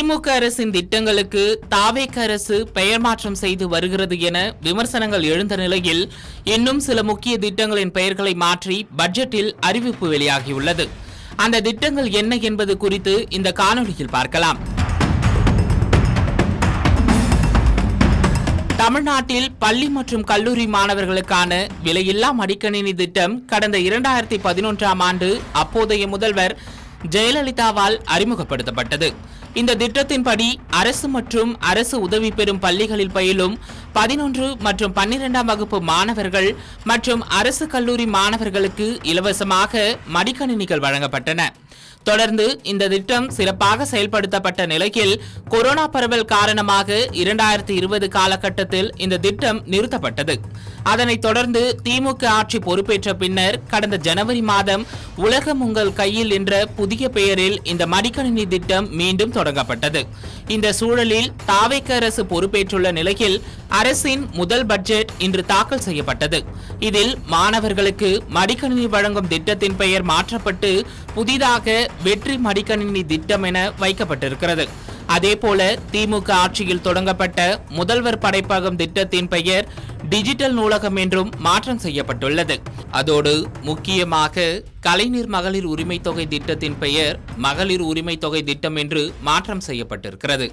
திமுக அரசின் திட்டங்களுக்கு தாவேக அரசு பெயர் மாற்றம் செய்து வருகிறது என விமர்சனங்கள் எழுந்த நிலையில் இன்னும் சில முக்கிய திட்டங்களின் பெயர்களை மாற்றி பட்ஜெட்டில் அறிவிப்பு வெளியாகியுள்ளது. அந்த திட்டங்கள் என்ன என்பது குறித்து இந்த காணொலியில் பார்க்கலாம். தமிழ்நாட்டில் பள்ளி மற்றும் கல்லூரி மாணவர்களுக்கான விலையில்லா மடிக்கணினி திட்டம் கடந்த 2011ஆம் ஆண்டு அப்போதைய முதல்வர் ஜெயலலிதாவால் அறிமுகப்படுத்தப்பட்டது. இந்த திட்டத்தின்படி அரசு மற்றும் அரசு உதவி பெறும் பள்ளிகளில் பயிலும் 11 மற்றும் 12ஆம் வகுப்பு மாணவர்கள் மற்றும் அரசு கல்லூரி மாணவர்களுக்கு இலவசமாக மடிக்கணினிகள் வழங்கப்பட்டன. தொடர்ந்து இந்த திட்டம் சிறப்பாக செயல்படுத்தப்பட்ட நிலையில் கொரோனா பரவல் காரணமாக 2020 காலகட்டத்தில் இந்த திட்டம் நிறுத்தப்பட்டது. அதனைத் தொடர்ந்து திமுக ஆட்சி பொறுப்பேற்ற பின்னர் கடந்த ஜனவரி மாதம் உலகம் உங்கள் கையில் என்ற புதிய பெயரில் இந்த மடிக்கணினி திட்டம் மீண்டும் தொடங்கப்பட்டது. இந்த சூழலில் தாவேக அரசு பொறுப்பேற்றுள்ள நிலையில் அரசின் முதல் பட்ஜெட் இன்று தாக்கல் செய்யப்பட்டது. இதில் மாணவர்களுக்கு மடிக்கணினி வழங்கும் திட்டத்தின் பெயர் மாற்றப்பட்டு புதிதாக வெற்றி மடிக்கணினி திட்டம் என வைக்கப்பட்டிருக்கிறது. அதேபோல திமுக ஆட்சியில் தொடங்கப்பட்ட முதல்வர் படைப்பகம் திட்டத்தின் பெயர் டிஜிட்டல் நூலகம் என்றும் மாற்றம் செய்யப்பட்டுள்ளது. அதோடு முக்கியமாக கலைஞர் மகளிர் உரிமை தொகை திட்டத்தின் பெயர் மகளிர் உரிமை தொகை திட்டம் என்று மாற்றம் செய்யப்பட்டிருக்கிறது.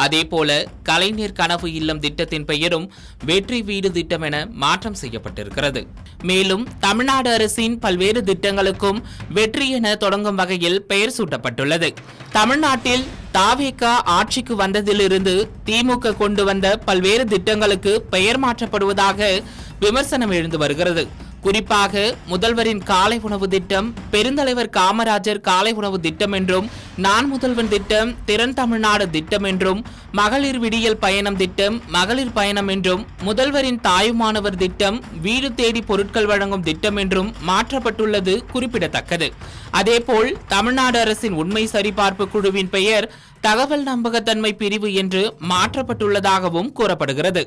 அதேபோல கலைஞர் கனவு இல்லம் திட்டத்தின் பெயரும் வெற்றி வீடு திட்டம் என மாற்றம் செய்யப்பட்டிருக்கிறது. மேலும் தமிழ்நாடு அரசின் பல்வேறு திட்டங்களுக்கும் வெற்றி என தொடங்கும் வகையில் பெயர் சூட்டப்பட்டுள்ளது. தமிழ்நாட்டில் தாவேக ஆட்சிக்கு வந்ததிலிருந்து திமுக கொண்டு வந்த பல்வேறு திட்டங்களுக்கு பெயர் மாற்றப்படுவதாக விமர்சனம் எழுந்து வருகிறது. குறிப்பாக முதல்வரின் காலை உணவு திட்டம், பெருந்தலைவர் காமராஜர் காலை உணவு திட்டம் என்றும், நான் முதல்வன் திட்டம், திறன் தமிழ்நாடு திட்டம் என்றும், மகளிர் விடியல் பயணம் திட்டம், மகளிர் பயணம் என்றும், முதல்வரின் தாயுமானவர் திட்டம், வீடு தேடி பொருட்கள் வழங்கும் திட்டம் என்றும் மாற்றப்பட்டுள்ளது குறிப்பிடத்தக்கது. அதேபோல் தமிழ்நாடு அரசின் உண்மை சரிபார்ப்பு குழுவின் பெயர் தகவல் நம்பகத்தன்மை பிரிவு என்று மாற்றப்பட்டுள்ளதாகவும் கூறப்படுகிறது.